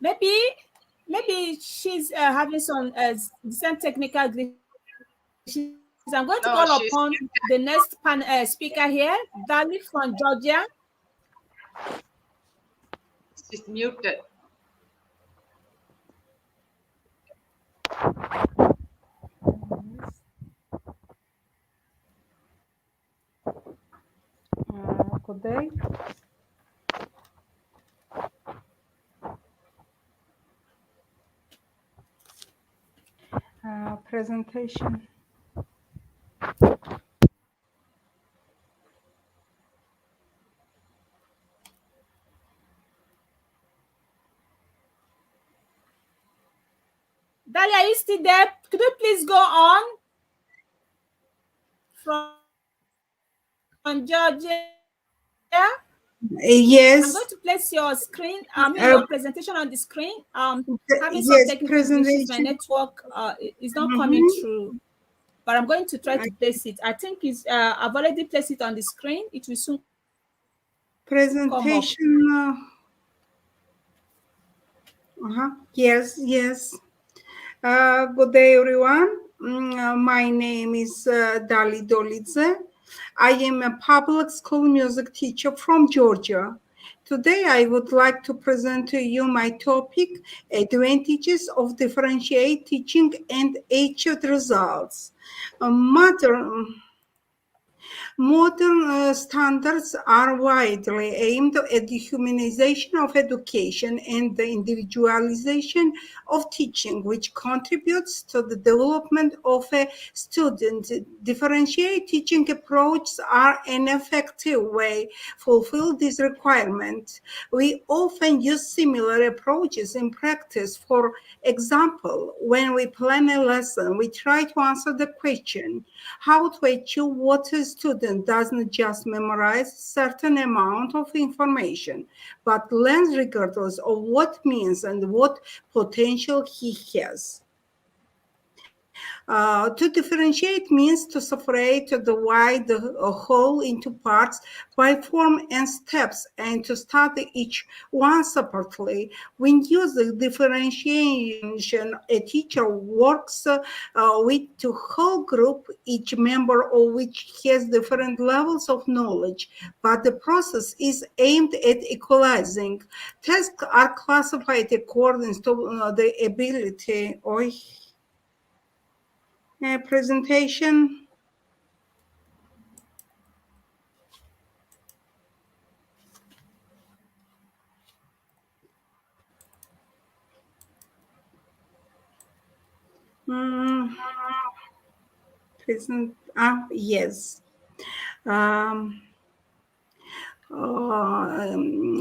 maybe she's having some technical glitches. I'm going to call upon the next speaker here, Dali from Georgia. She's muted. Good day. Presentation. Dalia, are you still there? Could you please go on from Georgia? Yes. I'm going to place your screen, your presentation on the screen. Having some technical issues, my network is not coming through, but I'm going to try to place it. I think I've already placed it on the screen. It will soon presentation. Yes. Good day, everyone. My name is Dali Dolidze. I am a public school music teacher from Georgia. Today, I would like to present to you my topic, Advantages of Differentiated Teaching and Achieved Results. Modern standards are widely aimed at the humanization of education and the individualization of teaching, which contributes to the development of a student. Differentiated teaching approaches are an effective way to fulfill this requirement. We often use similar approaches in practice. For example, when we plan a lesson, we try to answer the question, how to achieve what a student doesn't just memorize a certain amount of information, but learns regardless of what means and what potential he has. To differentiate means to separate the wide whole into parts by form and steps, and to study each one separately. When using differentiation, a teacher works with the whole group, each member of which has different levels of knowledge, but the process is aimed at equalizing. Tasks are classified according to the ability or presentation. Yes.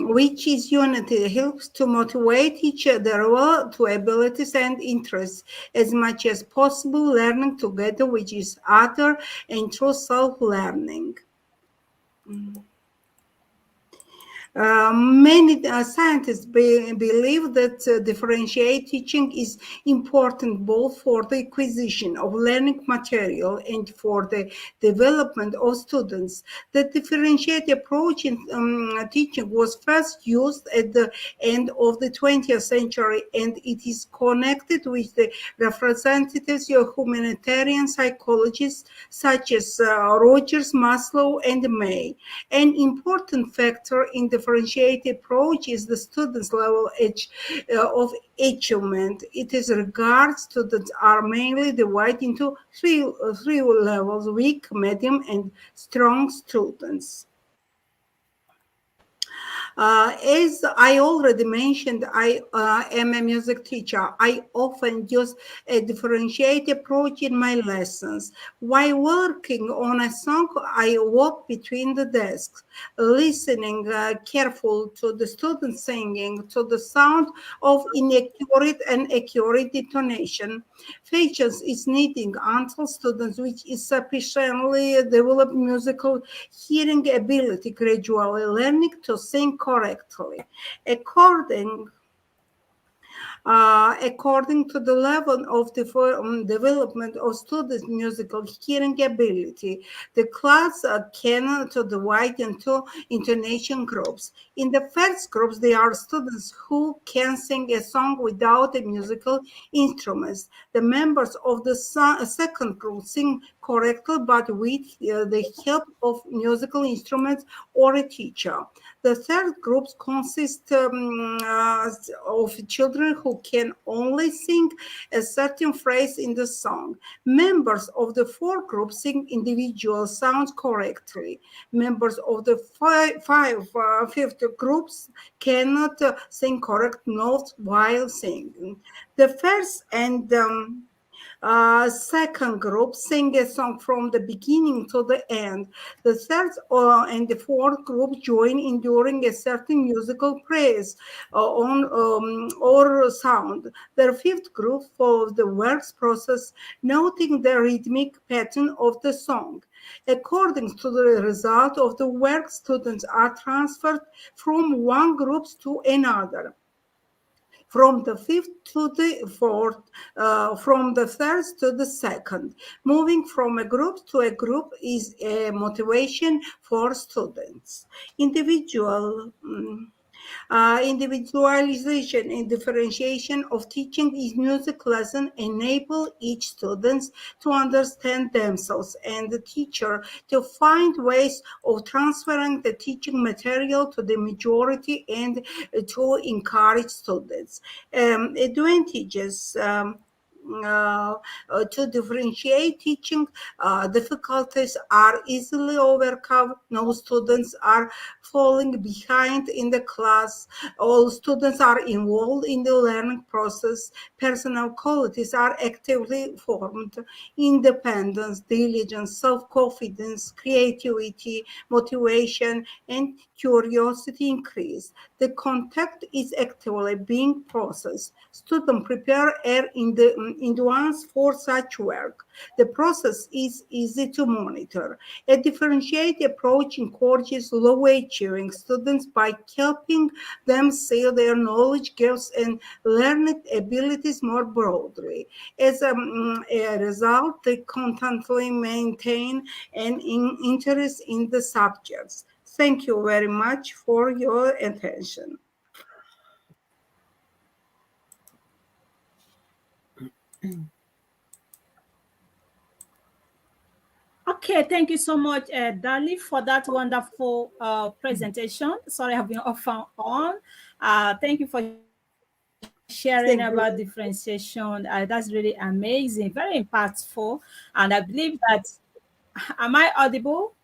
Which is unity, helps to motivate each other to abilities and interests as much as possible, learning together with each other and through self-learning. Many scientists believe that differentiated teaching is important both for the acquisition of learning material and for the development of students. The differentiated approach in teaching was first used at the end of the 20th century, and it is connected with the representatives of humanitarian psychologists such as Rogers, Maslow, and May. An important factor in the differentiated approach is the student's level of achievement. It is regards students are mainly divided into three levels: weak, medium, and strong students. As I already mentioned, I am a music teacher. I often use a differentiated approach in my lessons. While working on a song, I walk between the desks, listening careful to the students singing, to the sound of inaccurate and accurate intonation. Patience is needed until students which is sufficiently develop musical hearing ability, gradually learning to sing correctly. according to the level of the development of students' musical hearing ability. The class can divide into intonation groups. In the first groups, there are students who can sing a song without a musical instruments. The members of the second group sing correctly, but with the help of musical instruments or a teacher. The third group consists of children who can only sing a certain phrase in the song. Members of the fourth group sing individual sounds correctly. Members of the fifth groups cannot sing correct notes while singing. The first and second group sing a song from the beginning to the end. The third and the fourth group join in during a certain musical praise or sound. The fifth group follows the works process, noting the rhythmic pattern of the song. According to the result of the work, students are transferred from one group to another. From the fifth to the fourth, from the third to the second. Moving from a group to a group is a motivation for students. Individualization and differentiation of teaching is music lesson enable each student to understand themselves and the teacher to find ways of transferring the teaching material to the majority and to encourage students. Advantages to differentiate teaching difficulties are easily overcome. No students are falling behind in the class. All students are involved in the learning process. Personal qualities are actively formed. Independence, diligence, self-confidence, creativity, motivation, and curiosity increase. The content is actively being processed. Students prepare in advance for such work. The process is easy to monitor. A differentiated approach encourages low achieving students by helping them see their knowledge gaps and learning abilities more broadly. As a result, they constantly maintain an interest in the subjects. Thank you very much for your attention. Okay, thank you so much, Dali, for that wonderful presentation. Sorry, I've been off and on. Thank you for sharing about differentiation. That's really amazing, very impactful. And I believe that, am I audible?